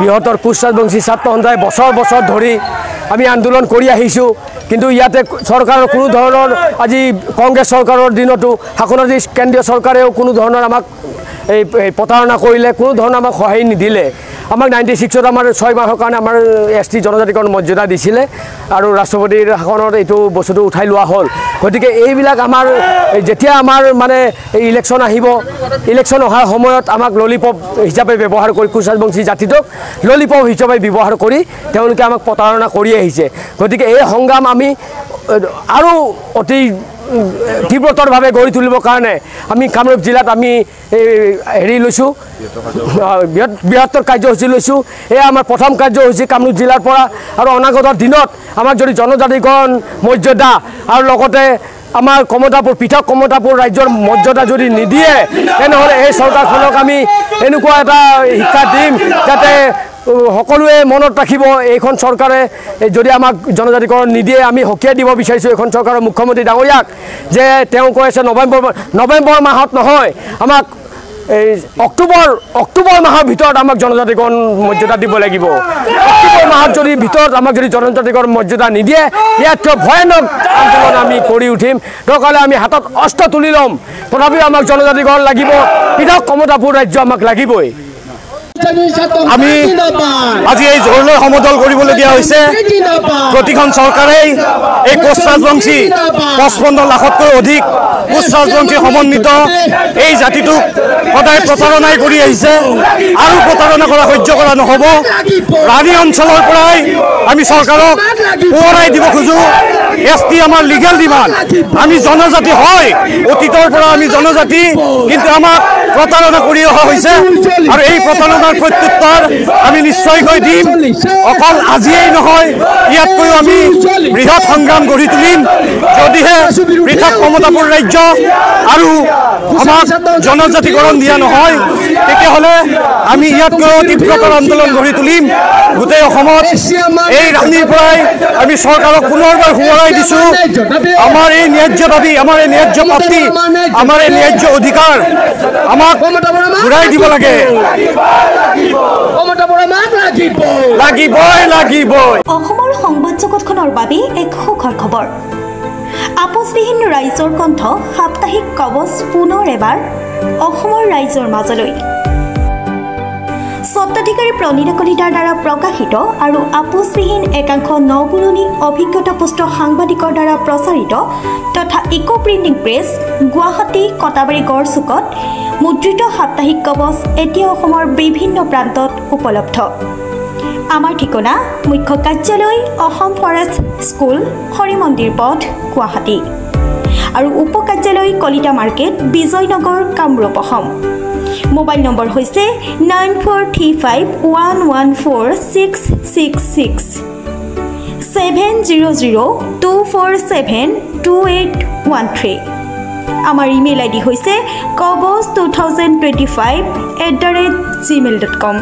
বৃহত্তৰ কোচ ৰাজবংশী ছাত্ৰ সন্থাই বছৰ বছৰ ধৰি আমি আন্দোলন কৰি আহিছোঁ কিন্তু ইয়াতে চৰকাৰৰ কোনো ধৰণৰ আজি কংগ্ৰেছ চৰকাৰৰ দিনতো শাসনাধীন কেন্দ্ৰীয় চৰকাৰেও কোনো ধৰণৰ আমাক এই প্ৰতাৰণা কৰিলে কোনো ধৰণৰ আমাক সহায় নিদিলে আমাক 96ত আমাৰ 6 মাহৰ কাৰণে আমাৰ ST জনজাতিকৰণ মৰ্যাদা দিছিলে আৰু ৰাষ্ট্ৰপতিৰ শাসনত এইটো বস্তুটো উঠাই লোৱা হ'ল গতিকে এইবিলাক আমাৰ যেতিয়া আমাৰ মানে ইলেকশ্যন আহিব ইলেকশ্যন অহাৰ সময়ত আমাক ললিপপ হিচাপে ব্যৱহাৰ কৰি কোচ ৰাজবংশী জাতিটোক ললিপপ হিচাপে ব্যৱহাৰ কৰি তেওঁলোকে আমাক প্ৰতাৰণা কৰি আহিছে গতিকে এই সংগ্ৰাম আমি আৰু অতি তীব্ৰতৰভাৱে গঢ়ি তুলিবৰ কাৰণে আমি কামৰূপ জিলাত আমি হেৰি লৈছোঁ বৃহত্তৰ কাৰ্যসূচী লৈছোঁ এয়া আমাৰ প্ৰথম কাৰ্যসূচী কামৰূপ জিলাৰ পৰা আৰু অনাগত দিনত আমাক যদি জনজাতিকৰণ মৰ্যাদা আৰু লগতে আমাৰ কমতাপুৰ পৃথক কমতাপুৰ ৰাজ্যৰ মৰ্যাদা যদি নিদিয়ে তেনেহ'লে এই চৰকাৰখনক আমি এনেকুৱা এটা শিক্ষা দিম যাতে সকলোৱে মনত ৰাখিব এইখন চৰকাৰে যদি আমাক জনজাতিকৰণ নিদিয়ে আমি হকিয়াই দিব বিচাৰিছোঁ এইখন চৰকাৰৰ মুখ্যমন্ত্ৰী ডাঙৰীয়াক যে তেওঁ কৈ আছে নৱেম্বৰ মাহত নহয় আমাক এই অক্টোবৰ মাহৰ ভিতৰত আমাক জনজাতিকৰণ মৰ্যাদা দিব লাগিব অক্টোবৰ মাহৰ যদি ভিতৰত আমাক যদি জনজাতিকৰণ মৰ্যাদা নিদিয়ে ইয়াতকৈ ভয়ানক আন্দোলন আমি কৰি উঠিম দৰকাৰে আমি হাতত অস্ত্ৰ তুলি ল'ম তথাপিও আমাক জনজাতিকৰণ লাগিব পৃথক কমতাপুৰ ৰাজ্য আমাক লাগিবই আমি আজি এই জোৰলৈ সমদল কৰিবলগীয়া হৈছে প্ৰতিখন চৰকাৰেই এই কোচ ৰাজবংশী 55 লাখতকৈ অধিক কোচ ৰাজবংশী সমন্বিত এই জাতিটোক সদায় প্ৰতাৰণাই কৰি আহিছে আৰু প্ৰতাৰণা কৰা সহ্য কৰা নহ'ব ৰাণী অঞ্চলৰ পৰাই আমি চৰকাৰক পুনৰাই দিব খোজোঁ ST আমাৰ লিগেল ডিমাণ্ড আমি জনজাতি হয় অতীতৰ পৰা আমি জনজাতি কিন্তু আমাক প্ৰতাৰণা কৰি অহা হৈছে আৰু এই প্ৰতাৰণাৰ প্ৰত্যুত্তৰ আমি নিশ্চয়কৈ দিম অকল আজিয়েই নহয় ইয়াতকৈও আমি বৃহৎ সংগ্ৰাম গঢ়ি তুলিম যদিহে পৃথক কমতাপুৰ ৰাজ্য আৰু আমাক জনজাতিকৰণ দিয়া নহয় তেতিয়াহ'লে আমি ইয়াতকৈও তীব্ৰতৰ আন্দোলন গঢ়ি তুলিম গোটেই অসমত এই ৰাণীৰ পৰাই আমি চৰকাৰক পুনৰবাৰ সোঁৱৰাই দিছোঁ আমাৰ এই ন্যায্য দাবী আমাৰ এই ন্যায্য প্ৰাপ্তি আমাৰ এই ন্যায্য অধিকাৰ আমাক ঘূৰাই দিব লাগে অসমৰ সংবাদ জগতখনৰ বাবে এক সুখৰ খবৰ আপোচবিহীন ৰাইজৰ কণ্ঠ সাপ্তাহিক কবচ পুনৰ এবাৰ অসমৰ ৰাইজৰ মাজলৈ স্বত্বাধিকাৰী প্ৰণীতা কলিতাৰ দ্বাৰা প্ৰকাশিত আৰু আপোচবিহীন একাংশ নপুৰণি অভিজ্ঞতাপুষ্ট সাংবাদিকৰ দ্বাৰা প্ৰচাৰিত তথা eco printing press Guwahati Katabari গড়চুকত মুদ্ৰিত সাপ্তাহিক কবচ এতিয়া অসমৰ বিভিন্ন প্ৰান্তত উপলব্ধ আমাৰ ঠিকনা মুখ্য কাৰ্যালয় অসম ফৰেষ্ট স্কুল হৰি মন্দিৰ পথ গুৱাহাটী আৰু উপ কাৰ্যালয় Kalita market Bijoynagar Kamrup Assam mobile number হৈছে 9435114666 70024728813 আমাৰ ইমেইল আইডি হৈছে kobos2025@gmail.com